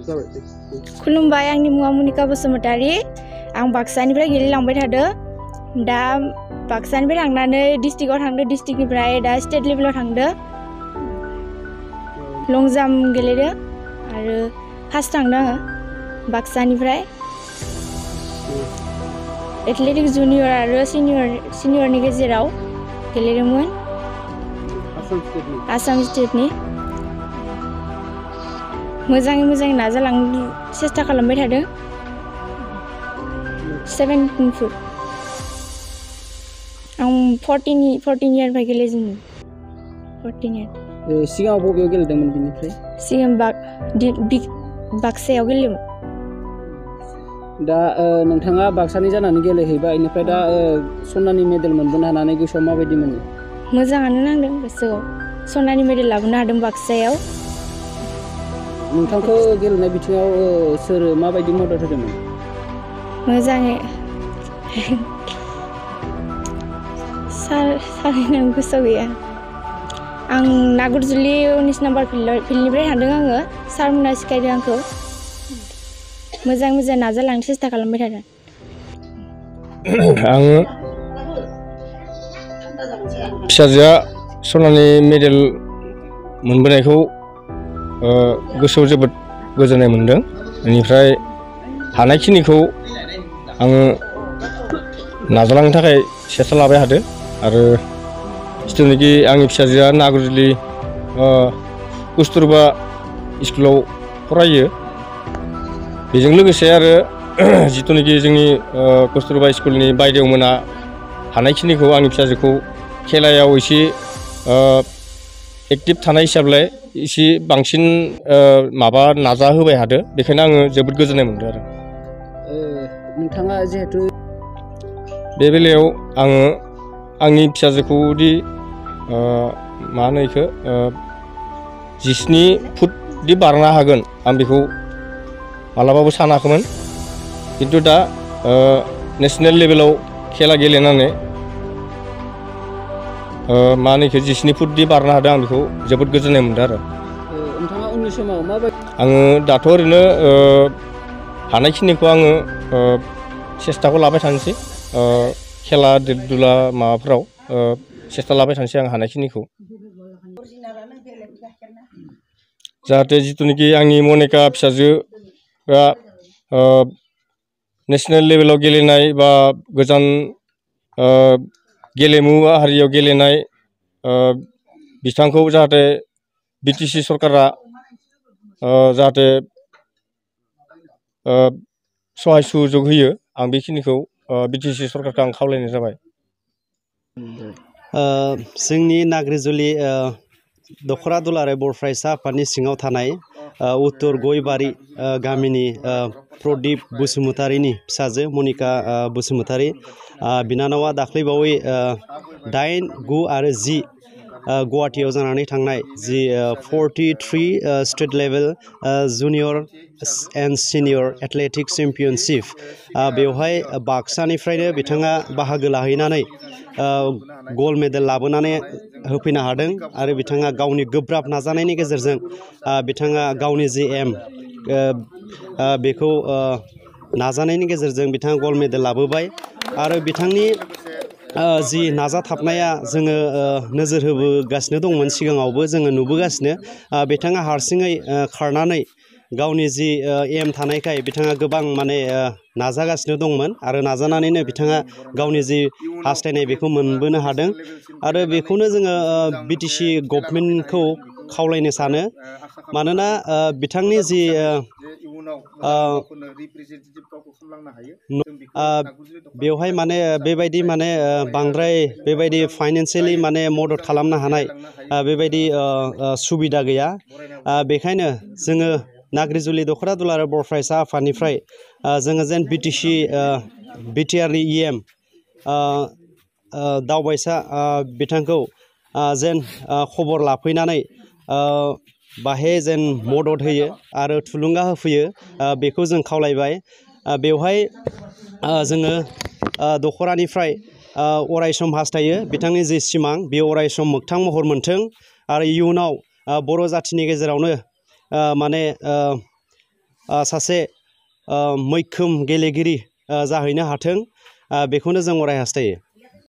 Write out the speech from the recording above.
खुलुमबाय आंनि मुङा मनिका बसुमतारी आं बाक्सानिफ्राय गेलेलांबाय थादो दा बाक्सानिफ्राय थांनानै डिस्ट्रिक्टआव थांदो डिस्ट्रिक्टनिफ्राय दा स्टेट लेभेलाव थांदो लं जाम्प गेलेदो आरो फार्स्ट थांदो आङो बाक्सानिफ्राय एथलेटिक जुनियर आरो सिनियरनि गेजेराव गेलेदोंमोन आसाम स्टेटनि मोजाङै नाजालांनो सेस्था खालामबाय थादों 17 फुट आं 14 इयारनिफ्राय गेलेजेनदों 14 इयार सिगाङाव बबेयाव गेलेदोंमोन बिनिफ्राय सिगां बाक्सायाव गेलेदोंमोन दा नोंथाङा बाक्सानि जानानै गेलेहैबाय इनिफ्राय दा सनानि मेडेल मोनबोनो हानानै गोसोआव माबायदि मोनो मोजाङानो नांदों गोसोआव सनानि मेडेल लाबोनो हादों बाक्सायाव नोंथांखौ गेलेनाय बिथिङाव सोर माबायदि मदद होदोंमोन मोजाङै सारनि गोसोआव गैया आं नागुरजुलि 19 नाम्बार फिल्डनिफ्राय थांदों आङो सारमोना सिखायदों आंखौ मोजां नाजालांनो सेस्था खालामबाय थादों आङो फिसाजोआ सनानि मेडेल मोनबोनायखौ गोसोआव जोबोद गोजोननाय मोनदों बेनिफ्राय हानायखिनिखौ आङो नाजालांनो थाखाय सेस्था लाबाय थादों आरो जिथुनाखि आंनि फिसाजोआ नागुरजुलि कस्तुरबा स्कुलाव फरायो बेजों लोगोसे आरो जिथुनाखि जोंनि कस्तुरबा स्कुलनि बायदेवमोना हानायखिनिखौ आंनि फिसाजोखौ खेलायाव एसे एक्टिभ थानाय हिसाबै एसे बांसिन माबा नाजा होबाय थादों बेखायनो आङो जोबोद गोजोननाय मोनदों आरो नोंथाङा जिहेतु बे बेलायाव आङो आंनि फिसाजोखौदि मा होनो बेखौ 17 फुटदि बारनो हागोन आं बेखौ मालाबाबो सानाखैमोन खिन्थु दा नेसनेल लेभेलाव खेला गेलेनानै मा होनो बेखौ 17 फुटदि बारनो हादों आं बेखौ जोबोद गोजोननाय मोनदों आरो नोंथाङा उननि समाव माबायदि आङो दाथ' ओरैनो हानायखिनिखौ आङो सेस्थाखौ लाबाय थानोसै खेला दुला माबाफोराव सेस्था लाबाय थानोसै आं हानायखिनिखौ जाहाथे जिथुनाखि आंनि मनिका फिसाजोआ नेसनेल लेभेलाव गेलेनाय बा गोजान गेलेमु हारियाव गेलेनाय बिथांखौ जाहाथे BTC सरकारा जाहाथे सहाय सुजुग होयो आं बेखिनिखौ BTC सरकारखौ आं खावलायनाय जाबाय जोंनि नाग्रिजुलि दखरा दुलाराय बर' फरायसा आफादनि सिङाव थानाय उत्तर गयबारि गामिनि प्रदीप बसुमतारीनि फिसाजो मनिका बसुमतारी बिनानावा दाख्लैबावै 8, 9 आरो 10 गुवाहाटीयाव जानानै थांनाय जि 43 state level junior and senior athletic championship बेवहाय बाक्सानिफ्रायनो बिथाङा बाहागो लाहैनानै गल्ड मेडेल लाबोनानै होफैनो हादों आरो बिथाङा गावनि गोब्राब नाजानायनि गेजेरजों बिथाङा गावनि जि एम बेखौ नाजानायनि गेजेरजों बिथाङा गल्ड मेडेल लाबोबाय आरो बिथांनि जि नाजाथाबनाया जोङो नोजोर होबोगासिनो दंमोन सिगाङावबो जोङो नुबोगासिनो बिथाङा हारसिङै खारनानै गावनि जि एम थानायखाय बिथाङा गोबां माने नाजागासिनो दंमोन आरो नाजानानैनो बिथाङा गावनि जि हास्थायनाय बेखौ मोनबोनो हादों आरो बेखौनो जोङो BTC गभर्नमेन्टखौ खावलायनो सानो मानोना बिथांनि जि बेवहाय माने बेबायदि माने बांद्राय बेबायदि फाइनान्सियेलि माने मदद खालामनो हानाय बेबायदि सुबिदा गैया बेखायनो जोङो नाग्रिजुलि दखरा दुलाराय बर' फरायसा आफादनिफ्राय जोङो जेन BTRनि EM दावबायसा बिथांखौ जेन खबर लाफैनानै बाहाय जेन मदद होयो आरो थुलुंगा होफैयो बेखौ जों खावलायबाय बेवहाय जोङो दखरानिफ्राय अरायसम हास्थायो बिथांनि जि सिमां बे अरायसम मोगथां महर मोनथों आरो इयुनाव बर' जाथिनि गेजेरावनो माने सासे मैखोम गेलेगिरि जाहैनो हाथों बेखौनो जों अराय हास्थायो।